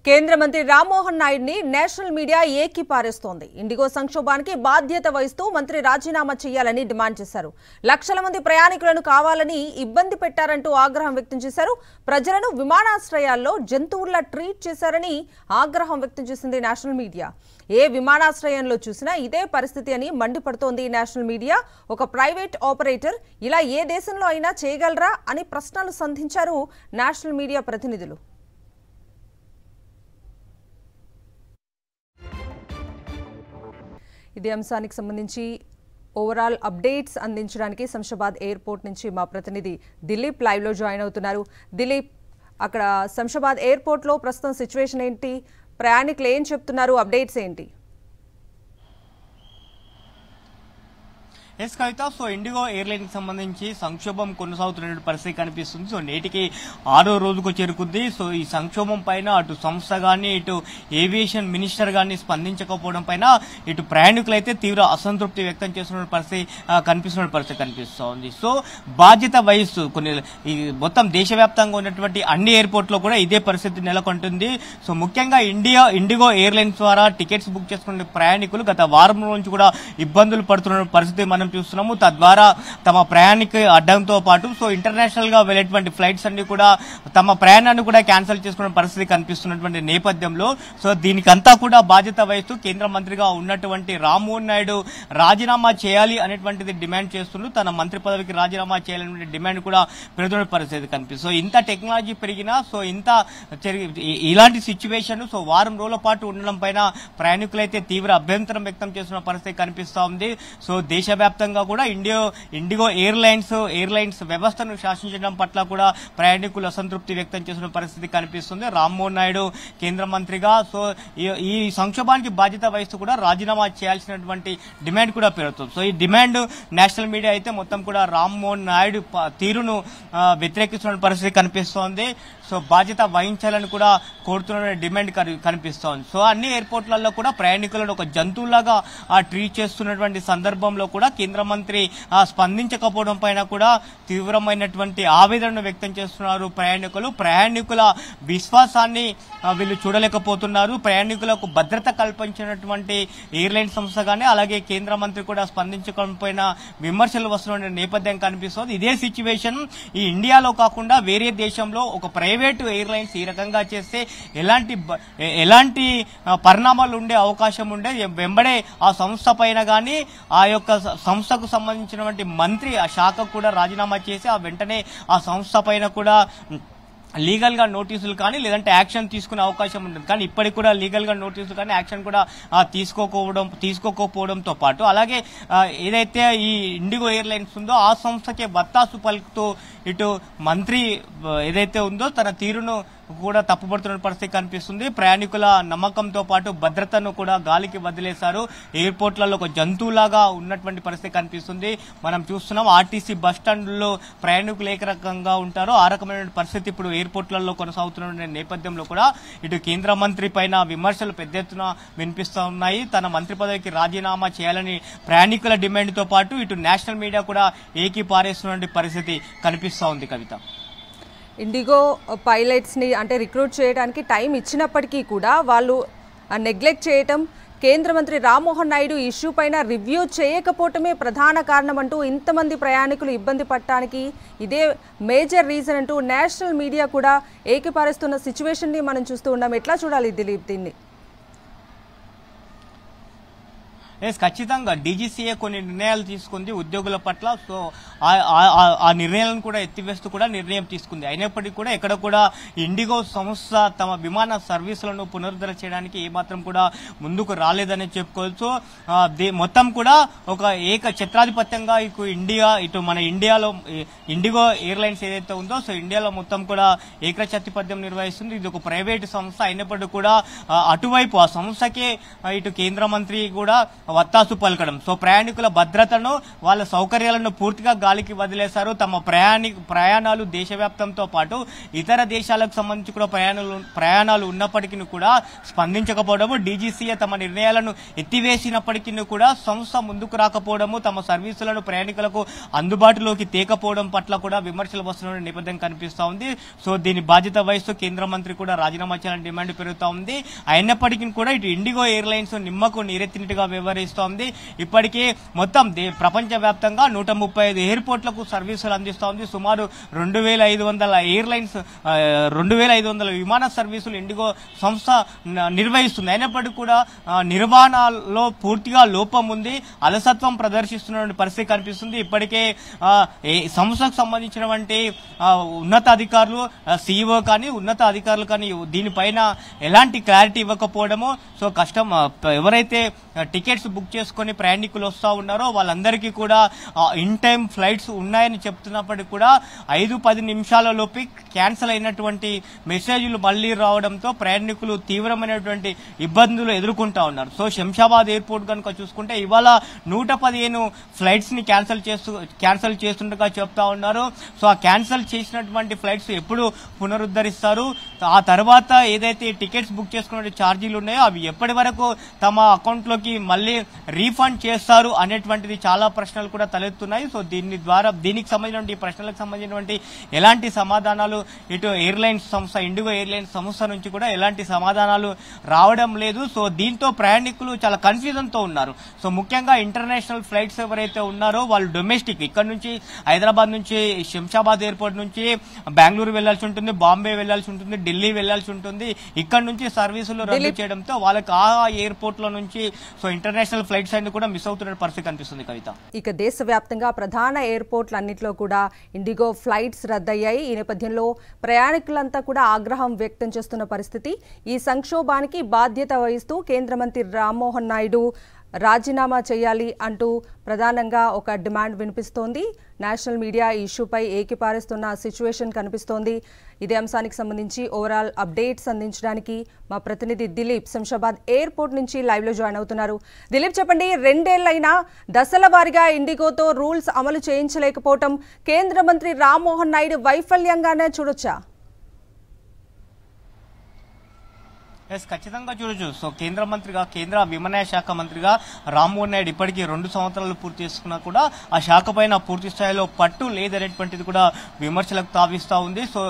కేంద్ర మంత్రి రామ్మోహన్ నాయుడిని నేషనల్ మీడియా ఏకిపారేస్తోంది. ఇండిగో సంక్షోభానికి బాధ్యత వహిస్తూ మంత్రి రాజీనామా చేయాలని డిమాండ్ చేశారు. లక్షల మంది ప్రయాణికులను కావాలని ఇబ్బంది పెట్టారంటూ ఆగ్రహం వ్యక్తం చేశారు. ప్రజలను విమానాశ్రయాల్లో జంతువుల్లా ట్రీట్ చేశారని ఆగ్రహం వ్యక్తం చేసింది నేషనల్ మీడియా. ఏ విమానాశ్రయంలో చూసినా ఇదే పరిస్థితి అని మండిపడుతోంది నేషనల్ మీడియా. ఒక ప్రైవేట్ ఆపరేటర్ ఇలా ఏ దేశంలో అయినా చేయగలరా అని ప్రశ్నలు సంధించారు నేషనల్ మీడియా ప్రతినిధులు. ఇదే అంశానికి సంబంధించి ఓవరాల్ అప్డేట్స్ అందించడానికి శంషాబాద్ ఎయిర్పోర్ట్ నుంచి మా ప్రతినిధి దిలీప్ లైవ్లో జాయిన్ అవుతున్నారు. దిలీప్, అక్కడ శంషాబాద్ ఎయిర్పోర్ట్లో ప్రస్తుతం సిచ్యువేషన్ ఏంటి? ప్రయాణికులు ఏం చెప్తున్నారు? అప్డేట్స్ ఏంటి? ఎస్ కవిత, సో ఇండిగో ఎయిర్లైన్ కి సంబంధించి సంక్షోభం కొనసాగుతున్న పరిస్థితి కనిపిస్తుంది. సో నేటికి 6వ రోజుకు చేరుకుంది. సో ఈ సంక్షోభం పైన అటు సంస్థ గానీ ఇటు ఏవియేషన్ మినిస్టర్ గానీ స్పందించకపోవడం పైన ఇటు ప్రయాణికులైతే తీవ్ర అసంతృప్తి వ్యక్తం చేస్తున్న పరిస్థితి కనిపిస్తోంది. సో బాధ్యత వహిస్తూ ఈ మొత్తం దేశవ్యాప్తంగా ఉన్నటువంటి అన్ని ఎయిర్పోర్ట్ లో కూడా ఇదే పరిస్థితి నెలకొంటుంది. సో ముఖ్యంగా ఇండిగో ఎయిర్లైన్స్ ద్వారా టికెట్స్ బుక్ చేసుకున్న ప్రయాణికులు గత వారం నుంచి కూడా ఇబ్బందులు పడుతున్న పరిస్థితి మనం చూస్తున్నాము. తద్వారా తమ ప్రయాణిక అడ్డంతో పాటు సో ఇంటర్నేషనల్ గా వెళ్లేటువంటి ఫ్లైట్స్ అన్ని కూడా తమ ప్రయాణాన్ని కూడా క్యాన్సిల్ చేసుకునే పరిస్థితి కనిపిస్తున్నటువంటి నేపథ్యంలో సో దీనికంతా కూడా బాధ్యత వహిస్తూ కేంద్ర మంత్రిగా ఉన్నటువంటి రామ్మోహన్ నాయుడు రాజీనామా చేయాలి అనేటువంటిది డిమాండ్ చేస్తున్నారు. తన మంత్రి పదవికి రాజీనామా చేయాలనే డిమాండ్ కూడా పెరుగుతున్న పరిస్థితి కనిపిస్తుంది. సో ఇంత టెక్నాలజీ పెరిగినా సో ఇలాంటి సిచ్యువేషన్ సో వారం రోజుల పాటు ఉండడం పైన ప్రయాణికులైతే తీవ్ర అభ్యంతరం వ్యక్తం చేస్తున్న పరిస్థితి కనిపిస్తా ఉంది. సో దేశవ్యాప్తంగా కూడా ఇండిగో ఎయిర్లైన్స్ వ్యవస్థను శాసించడం పట్ల కూడా ప్రయాణికులు అసంతృప్తి వ్యక్తం చేస్తున్న పరిస్థితి కనిపిస్తుంది. రామ్మోహన్ నాయుడు కేంద్ర మంత్రిగా సో ఈ సంక్షోభానికి బాధ్యత వహిస్తూ కూడా రాజీనామా చేయాల్సినటువంటి డిమాండ్ కూడా పెరుగుతుంది. సో ఈ డిమాండ్ నేషనల్ మీడియా అయితే మొత్తం కూడా రామ్మోహన్ నాయుడు తీరును వ్యతిరేకిస్తున్న పరిస్థితి కనిపిస్తోంది. సో బాధ్యత వహించాలని కూడా కోరుతున్న డిమాండ్ కనిపిస్తోంది. సో అన్ని ఎయిర్పోర్ట్లలో కూడా ప్రయాణికులను ఒక జంతువులాగా ట్రీట్ చేస్తున్నటువంటి సందర్భంలో కూడా కేంద్ర మంత్రి స్పందించకపోవడం పైన కూడా తీవ్రమైనటువంటి ఆవేదనను వ్యక్తం చేస్తున్నారు ప్రయాణికుల విశ్వాసాన్ని వీళ్ళు చూడలేకపోతున్నారు. ప్రయాణికులకు భద్రత కల్పించినటువంటి ఎయిర్లైన్ సంస్థ కానీ అలాగే కేంద్ర మంత్రి కూడా స్పందించకపోయిన విమర్శలు వస్తున్న నేపథ్యం కనిపిస్తోంది. ఇదే సిచ్యువేషన్ ఈ ఇండియాలో కాకుండా వేరే దేశంలో ఒక ప్రైవేటు ఎయిర్లైన్స్ ఈ రకంగా చేస్తే ఎలాంటి పరిణామాలు ఉండే అవకాశం ఉండే వెంబడే ఆ సంస్థ పైన కానీ ఆ యొక్క సంస్థకు సంబంధించినటువంటి మంత్రి ఆ శాఖకు కూడా రాజీనామా చేసి ఆ వెంటనే ఆ సంస్థ పైన కూడా లీగల్ గా నోటీసులు కానీ లేదంటే యాక్షన్ తీసుకునే అవకాశం ఉంటుంది. కానీ ఇప్పటికి కూడా లీగల్ గా నోటీసులు కానీ యాక్షన్ కూడా తీసుకోకపోవడంతో పాటు అలాగే ఏదైతే ఈ ఇండిగో ఎయిర్లైన్స్ ఉందో ఆ సంస్థకే వత్తాసు పలుకుతూ ఇటు మంత్రి ఏదైతే ఉందో తన తీరును కూడా తప్పుపడుతున్న పరిస్థితి కనిపిస్తుంది. ప్రయాణికుల నమ్మకంతో పాటు భద్రతను కూడా గాలికి వదిలేశారు. ఎయిర్పోర్ట్లలో ఒక జంతువులాగా ఉన్నటువంటి పరిస్థితి కనిపిస్తుంది. మనం చూస్తున్నాం ఆర్టీసీ బస్టాండ్లో ప్రయాణికులు ఏ రకంగా ఉంటారో ఆ రకమైన పరిస్థితి ఇప్పుడు ఎయిర్పోర్ట్లలో కొనసాగుతున్న నేపథ్యంలో కూడా ఇటు కేంద్ర మంత్రి పైన విమర్శలు పెద్ద ఎత్తున వినిపిస్తూ ఉన్నాయి. తన మంత్రి పదవికి రాజీనామా చేయాలని ప్రయాణికుల డిమాండ్తో పాటు ఇటు నేషనల్ మీడియా కూడా ఏకీపారేస్తున్న పరిస్థితి కనిపిస్తూ ఉంది. కవిత, ఇండిగో పైలట్స్ని అంటే రిక్రూట్ చేయడానికి టైం ఇచ్చినప్పటికీ కూడా వాళ్ళు నెగ్లెక్ట్ చేయటం, కేంద్ర మంత్రి రామ్మోహన్ నాయుడు ఇష్యూ పైన రివ్యూ చేయకపోవటమే ప్రధాన కారణం అంటూ ఇంతమంది ప్రయాణికులు ఇబ్బంది పడటానికి ఇదే మేజర్ రీజన్ అంటూ నేషనల్ మీడియా కూడా ఏకీపారేస్తున్న సిచ్యువేషన్ని మనం చూస్తూ ఉన్నాం. ఎట్లా చూడాలి దిలీప్ దీన్ని? ఖచ్చితంగా డీజీసీఏ కొన్ని నిర్ణయాలు తీసుకుంది ఉద్యోగుల పట్ల. సో ఆ నిర్ణయాలను కూడా ఎత్తివేస్తూ కూడా నిర్ణయం తీసుకుంది. అయినప్పటికీ కూడా ఎక్కడ కూడా ఇండిగో సంస్థ తమ విమాన సర్వీసులను పునరుద్ధరణ చేయడానికి ఏమాత్రం కూడా ముందుకు రాలేదని చెప్పుకోవచ్చు. మొత్తం కూడా ఒక ఛత్రాధిపత్యంగా ఇటు మన ఇండియాలో ఇండిగో ఎయిర్లైన్స్ ఏదైతే ఉందో సో ఇండియాలో మొత్తం కూడా ఏకఛత్రాధిపత్యం నిర్వహిస్తుంది. ఇది ఒక ప్రైవేటు సంస్థ అయినప్పటికీ కూడా అటువైపు ఆ సంస్థకే ఇటు కేంద్ర మంత్రి కూడా వత్తాసు పలకడం. సో ప్రయాణికుల భద్రతను వాళ్ళ సౌకర్యాలను పూర్తిగా గాలికి వదిలేశారు. తమ ప్రయాణాలు దేశవ్యాప్తంతో పాటు ఇతర దేశాలకు సంబంధించి కూడా ప్రయాణాలు ఉన్నప్పటికీ కూడా స్పందించకపోవడము, డీజీసీఏ తమ నిర్ణయాలను ఎత్తివేసినప్పటికీ కూడా సంస్థ ముందుకు రాకపోవడము, తమ సర్వీసులను ప్రయాణికులకు అందుబాటులోకి తేకపోవడం పట్ల కూడా విమర్శలు వస్తున్న నేపథ్యం కనిపిస్తా ఉంది. సో దీని బాధ్యత వహిస్తూ కేంద్ర మంత్రి కూడా రాజీనామా చేయాలని డిమాండ్ పెరుగుతా ఉంది. అయినప్పటికీ కూడా ఇటు ఇండిగో ఎయిర్లైన్స్ నిమ్మకు నీరెత్తినట్టుగా వ్యవహరిస్తోంది. ఇప్పటికే మొత్తం ప్రపంచ వ్యాప్తంగా 135 ఎయిర్పోర్ట్లకు సర్వీసులు అందిస్తోంది. సుమారు 2500 ఎయిర్లైన్స్ 2500 విమాన సర్వీసులు ఇండిగో సంస్థ నిర్వహిస్తుంది. అయినప్పటికీ కూడా నిర్వహణలో పూర్తిగా లోపం ఉంది, అలసత్వం ప్రదర్శిస్తున్న పరిస్థితి కనిపిస్తుంది. ఇప్పటికే సంస్థకు సంబంధించినటువంటి ఉన్నత అధికారులు, సిఇఓ కానీ ఉన్నత అధికారులు కానీ దీనిపైన ఎలాంటి క్లారిటీ ఇవ్వకపోవడము. సో ఎవరైతే టికెట్స్ బుక్ చేసుకుని ప్రయాణికులు వస్తూ ఉన్నారో వాళ్ళందరికీ కూడా ఇన్ టైం ఫ్లైట్స్ ఉన్నాయని చెప్తున్నప్పటికీ కూడా 5-10 నిమిషాల లోపు క్యాన్సిల్ అయినటువంటి మెసేజ్లు మళ్లీ రావడంతో ప్రయాణికులు తీవ్రమైనటువంటి ఇబ్బందులు ఎదుర్కొంటా ఉన్నారు. సో శంషాబాద్ ఎయిర్పోర్ట్ కనుక చూసుకుంటే ఇవాళ 115 ఫ్లైట్స్ ని క్యాన్సిల్ చేస్తుండగా చెప్తా ఉన్నారు. సో ఆ క్యాన్సిల్ చేసినటువంటి ఫ్లైట్స్ ఎప్పుడు పునరుద్ధరిస్తారు, ఆ తర్వాత ఏదైతే టికెట్స్ బుక్ చేసుకునే ఛార్జీలు ఉన్నాయో అవి ఎప్పటి వరకు తమ అకౌంట్ లోకి మళ్ళీ రీఫండ్ చేస్తారు అనేటువంటిది చాలా ప్రశ్నలు కూడా తలెత్తున్నాయి. సో దీనికి సంబంధించిన ప్రశ్నలకు సంబంధించినటువంటి ఎలాంటి సమాధానాలు ఇటు ఎయిర్లైన్స్ సంస్థ ఇండిగో ఎయిర్లైన్స్ సంస్థ నుంచి కూడా ఎలాంటి సమాధానాలు రావడం లేదు. సో దీంతో ప్రయాణికులు చాలా కన్ఫ్యూజన్ తో ఉన్నారు. సో ముఖ్యంగా ఇంటర్నేషనల్ ఫ్లైట్స్ ఎవరైతే ఉన్నారో వాళ్ళు డొమెస్టిక్ ఇక్కడ నుంచి హైదరాబాద్ నుంచి శంషాబాద్ ఎయిర్పోర్ట్ నుంచి బెంగళూరు వెళ్లాల్సి ఉంటుంది, బాంబే వెళ్లాల్సి ఉంటుంది, ఢిల్లీ వెళ్లాల్సి ఉంటుంది. ఇక్కడ నుంచి సర్వీసులు రద్దు చేయడంతో వాళ్ళకి ఆ ఎయిర్పోర్ట్ లో నుంచి సో ఇంటర్నేషనల్ ఫ్లైట్స్ అన్ని కూడా మిస్ అవుతున్న పరిస్థితి కనిపిస్తుంది. కవిత, ఇక దేశవ్యాప్తంగా ప్రధాన ఎయిర్పోర్ట్లన్నింటిలో కూడా ఇండిగో ఫ్లైట్స్ రద్దయ్యాయి. ఈ నేపథ్యంలో ప్రయాణికులంతా కూడా ఆగ్రహం వ్యక్తం చేస్తున్న పరిస్థితి. ఈ సంక్షోభానికి బాధ్యత వహిస్తూ కేంద్ర మంత్రి రామ్మోహన్ నాయుడు రాజీనామా చేయాలి అంటూ ప్రధానంగా ఒక డిమాండ్ వినిపిస్తోంది. నేషనల్ మీడియా ఈ ఇష్యూపై ఏకిపారేస్తున్న సిచ్యువేషన్ కనిపిస్తోంది. ఇదే అంశానికి సంబంధించి ఓవరాల్ అప్డేట్స్ అందించడానికి మా ప్రతినిధి దిలీప్ శంషాబాద్ ఎయిర్పోర్ట్ నుంచి లైవ్ లో జాయిన్ అవుతున్నారు. దిలీప్, చెప్పండి, 2 ఏళ్లైనా దశల వారీగా ఇండిగోతో రూల్స్ అమలు చేయించలేకపోవటం కేంద్ర మంత్రి రామ్మోహన్ నాయుడు వైఫల్యంగానే చూడొచ్చా? ఖచ్చితంగా చూడొచ్చు. సో కేంద్ర విమానయాన శాఖ మంత్రిగా రామ్మోహన్ నాయుడు ఇప్పటికీ 2 సంవత్సరాలు పూర్తి చేసుకున్నా కూడా ఆ శాఖ పైన పూర్తి స్థాయిలో పట్టు లేదనేటువంటిది కూడా విమర్శలకు తావిస్తా ఉంది. సో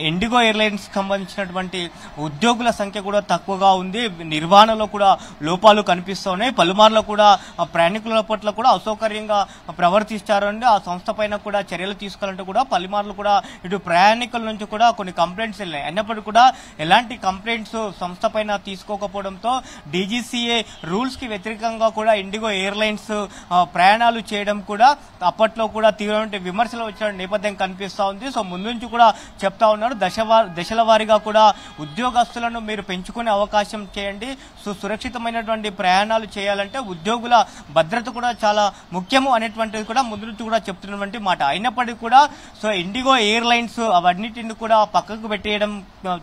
ఇండిగో ఎయిర్లైన్స్ సంబంధించినటువంటి ఉద్యోగుల సంఖ్య కూడా తక్కువగా ఉంది, నిర్వహణలో కూడా లోపాలు కనిపిస్తూ ఉన్నాయి. పలుమార్లు కూడా ప్రయాణికుల పట్ల కూడా అసౌకర్యంగా ప్రవర్తిస్తారండి. ఆ సంస్థ పైన కూడా చర్యలు తీసుకోవాలంటే కూడా పలుమార్లు కూడా ఇటు ప్రయాణికుల నుంచి కూడా కొన్ని కంప్లైంట్స్ వెళ్ళాయి. అయినప్పటికీ కూడా ఎలాంటి కంప్లైంట్స్ సంస్థ పైన తీసుకోకపోవడంతో డీజీసీఏ రూల్స్ కి వ్యతిరేకంగా కూడా ఇండిగో ఎయిర్లైన్స్ ప్రయాణాలు చేయడం కూడా అప్పట్లో కూడా తీవ్రమైన విమర్శలు వచ్చిన నేపథ్యం కనిపిస్తా ఉంది. సో ముందు నుంచి కూడా చెప్తా ఉన్నారు, దశల వారీగా కూడా ఉద్యోగస్తులను మీరు పెంచుకునే అవకాశం చేయండి. సో సురక్షితమైనటువంటి ప్రయాణాలు చేయాలంటే ఉద్యోగుల భద్రత కూడా చాలా ముఖ్యము అనేటువంటిది కూడా ముందు నుంచి కూడా చెప్తున్నటువంటి మాట. అయినప్పటికీ కూడా సో ఇండిగో ఎయిర్లైన్స్ అవన్నిటిని కూడా పక్కకు పెట్టేయడం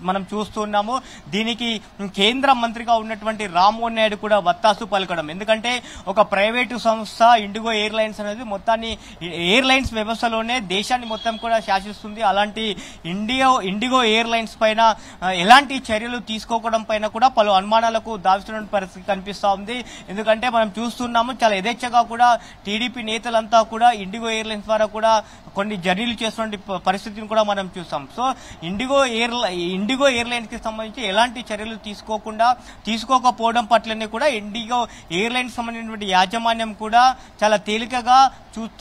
మనం చూస్తున్నాము. దీనికి కేంద్ర మంత్రిగా ఉన్నటువంటి రామ్మోహన్ నాయుడు కూడా వత్తాసు పలకడం. ఎందుకంటే ఒక ప్రైవేటు సంస్థ ఇండిగో ఎయిర్లైన్స్ అనేది మొత్తాన్ని ఎయిర్లైన్స్ వ్యవస్థలోనే దేశాన్ని మొత్తం కూడా శాసిస్తుంది. అలాంటి ఇండిగో ఎయిర్లైన్స్ పైన ఎలాంటి చర్యలు తీసుకోవడం పైన కూడా పలు అనుమానాలకు దావిస్తున్న పరిస్థితి కనిపిస్తా ఉంది. ఎందుకంటే మనం చూస్తున్నాము చాలా యథేచ్ఛగా కూడా టీడీపీ నేతలంతా కూడా ఇండిగో ఎయిర్లైన్స్ ద్వారా కూడా కొన్ని జర్నీలు చేస్తున్న పరిస్థితిని కూడా మనం చూస్తాం. సో ఇండిగో ఎయిర్లైన్స్ కి సంబంధించి ఎలాంటి చర్యలు తీసుకోకపోవడం పట్లనే కూడా ఇండిగో ఎయిర్లైన్స్ సంబంధించినటువంటి యాజమాన్యం కూడా చాలా తేలికగా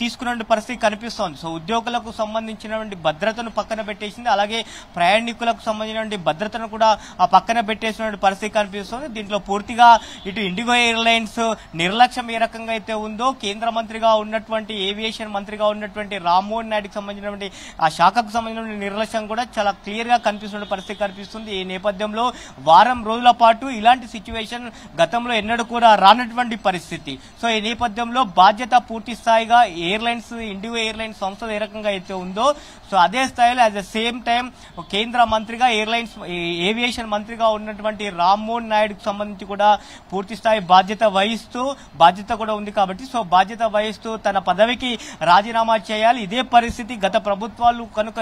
తీసుకున్న పరిస్థితి కనిపిస్తోంది. సో ఉద్యోగులకు సంబంధించినటువంటి భద్రతను పక్కన పెట్టేసింది, అలాగే ప్రయాణికులకు సంబంధించినటువంటి భద్రతను కూడా ఆ పక్కన పెట్టేసిన పరిస్థితి కనిపిస్తోంది. దీంట్లో పూర్తిగా ఇటు ఇండిగో ఎయిర్లైన్స్ నిర్లక్ష్యం ఏ రకంగా అయితే ఉందో కేంద్ర మంత్రిగా ఉన్నటువంటి ఏవియేషన్ మంత్రిగా ఉన్నటువంటి రామ్మోహన్ నాయుడుకి సంబంధించినటువంటి ఆ శాఖకు సంబంధించిన నిర్లక్ష్యం కూడా చాలా క్లియర్ గా కనిపిస్తున్న పరిస్థితి పరిస్థితి కనిపిస్తుంది. ఈ నేపథ్యంలో వారం రోజుల పాటు ఇలాంటి సిచ్యువేషన్ గతంలో ఎన్నడూ కూడా రానటువంటి పరిస్థితి. సో ఈ నేపథ్యంలో బాధ్యత పూర్తి స్థాయిగా ఎయిర్లైన్స్, ఇండిగో ఎయిర్లైన్స్ సంస్థ ఏ రకంగా అయితే ఉందో సో అదే స్థాయిలో అట్ ద సేమ్ టైం కేంద్ర మంత్రిగా ఎయిర్లైన్స్ ఏవియేషన్ మంత్రిగా ఉన్నటువంటి రామ్మోహన్ నాయుడుకు సంబంధించి కూడా పూర్తి స్థాయి బాధ్యత కూడా ఉంది కాబట్టి సో బాధ్యత వహిస్తూ తన పదవికి రాజీనామా చేయాలి. ఇదే పరిస్థితి గత ప్రభుత్వాలు కనుక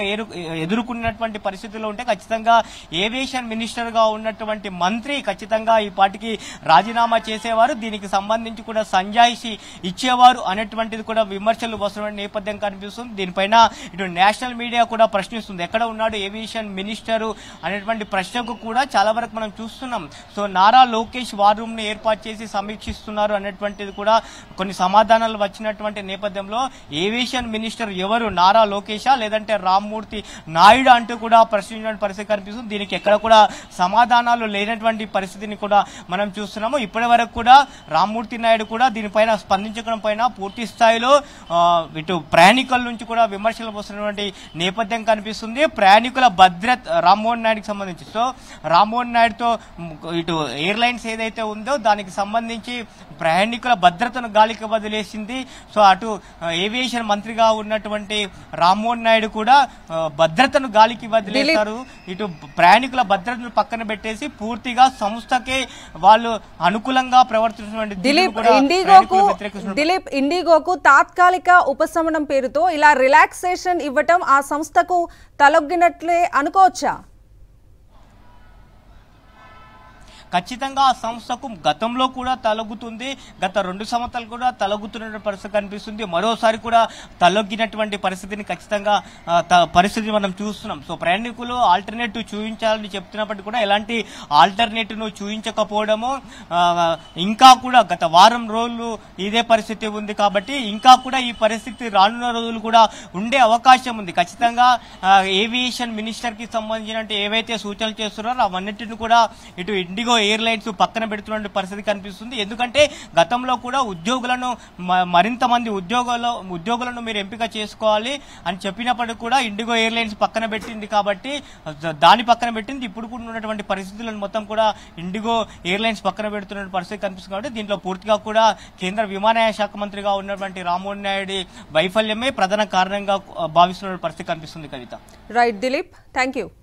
ఎదుర్కొన్నటువంటి పరిస్థితుల్లో ఉంటే ఖచ్చితంగా ఏవియేషన్ మినిస్టర్ గా ఉన్నటువంటి మంత్రి ఖచ్చితంగా ఈ పార్టీకి రాజీనామా చేసేవారు, దీనికి సంబంధించి కూడా సంజాయిషి ఇచ్చేవారు అనేటువంటిది కూడా విమర్శలు వస్తున్న నేపథ్యం కనిపిస్తుంది. దీనిపైన ఇటు నేషనల్ మీడియా కూడా ప్రశ్నిస్తుంది, ఎక్కడ ఉన్నాడు ఏవియేషన్ మినిస్టర్ అనేటువంటి ప్రశ్నకు కూడా చాలా వరకు మనం చూస్తున్నాం. So Nara Lokesh war room ను ఏర్పాటు చేసి సమీక్షిస్తున్నారు అనేటువంటిది కూడా కొన్ని సమాధానాలు వచ్చినటువంటి నేపథ్యంలో ఏవియేషన్ మినిస్టర్ ఎవరు, నారా లోకేషా లేదంటే రామ్మూర్తి నాయుడు అంటూ కూడా ప్రశ్నించిన పరిస్థితి కనిపిస్తుంది. దీనికి ఎక్కడ కూడా సమాధానాలు లేనటువంటి పరిస్థితిని కూడా మనం చూస్తున్నాము. ఇప్పటి వరకు కూడా రామ్మూర్తి నాయుడు కూడా దీనిపైన స్పందించడం పైన పూర్తి స్థాయిలో ఇటు ప్రయాణికుల నుంచి కూడా విమర్శలు వస్తున్నటువంటి నేపథ్యం కనిపిస్తుంది. ప్రయాణికుల భద్రత రామ్మోహన్ నాయుడుకి సంబంధించి సో రామ్మోహన్ నాయుడుతో ఇటు ఎయిర్లైన్స్ ఏదైతే ఉందో దానికి సంబంధించి ప్రయాణికుల భద్రతను గాలికి వదిలేసింది. సో అటు ఏవియేషన్ మంత్రిగా ఉన్నటువంటి రామ్మోహన్ నాయుడు కూడా భద్రతను గాలికి వదిలేస్తారు. ఇటు ప్రయాణికుల భద్రతను పక్కన పెట్టేసి పూర్తిగా సంస్థకే వాళ్ళు అనుకూలంగా ప్రవర్తించినటువంటి దిలీప్ ఇండిగోకు తాత్కాలిక ఉపశమనం పేరుతో ఇలా రిలాక్సేషన్ ఇవ్వటం ఆ సంస్థకు తలొగ్గినట్లే అనుకోవచ్చా? ఖచ్చితంగా ఆ సంస్థకు గతంలో కూడా తలొగ్గుతుంది, గత 2 సంవత్సరాలు కూడా తలొగ్గుతున్న పరిస్థితి కనిపిస్తుంది. మరోసారి కూడా తలొగ్గినటువంటి పరిస్థితిని ఖచ్చితంగా పరిస్థితిని మనం చూస్తున్నాం. సో ప్రయాణికులు ఆల్టర్నేటివ్ చూపించాలని చెప్తున్నప్పటికీ కూడా ఎలాంటి ఆల్టర్నేటివ్ ను చూపించకపోవడము, ఇంకా కూడా గత వారం రోజులు ఇదే పరిస్థితి ఉంది కాబట్టి ఇంకా కూడా ఈ పరిస్థితి రానున్న రోజులు కూడా ఉండే అవకాశం ఉంది. ఖచ్చితంగా ఏవియేషన్ మినిస్టర్ కి సంబంధించిన ఏవైతే సూచనలు చేస్తున్నారో అవన్నిటిని కూడా ఇటు ఇండిగో ఎయిర్లైన్స్ పక్కన పెడుతున్న పరిస్థితి కనిపిస్తుంది. ఎందుకంటే గతంలో కూడా ఉద్యోగులను మరింత మంది ఉద్యోగులను మీరు ఎంపిక చేసుకోవాలి అని చెప్పినప్పటికీ కూడా ఇండిగో ఎయిర్లైన్స్ పక్కన పెట్టింది కాబట్టి దాని పక్కన పెట్టింది. ఇప్పుడు కూడా ఉన్నటువంటి పరిస్థితులను మొత్తం కూడా ఇండిగో ఎయిర్లైన్స్ పక్కన పెడుతున్న పరిస్థితి కనిపిస్తుంది కాబట్టి దీంట్లో పూర్తిగా కూడా కేంద్ర విమానయాన శాఖ మంత్రిగా ఉన్నటువంటి రామ్మోహన్ నాయుడు వైఫల్యమే ప్రధాన కారణంగా భావిస్తున్న పరిస్థితి కనిపిస్తుంది. Kavitha. Right Dilip, thank you.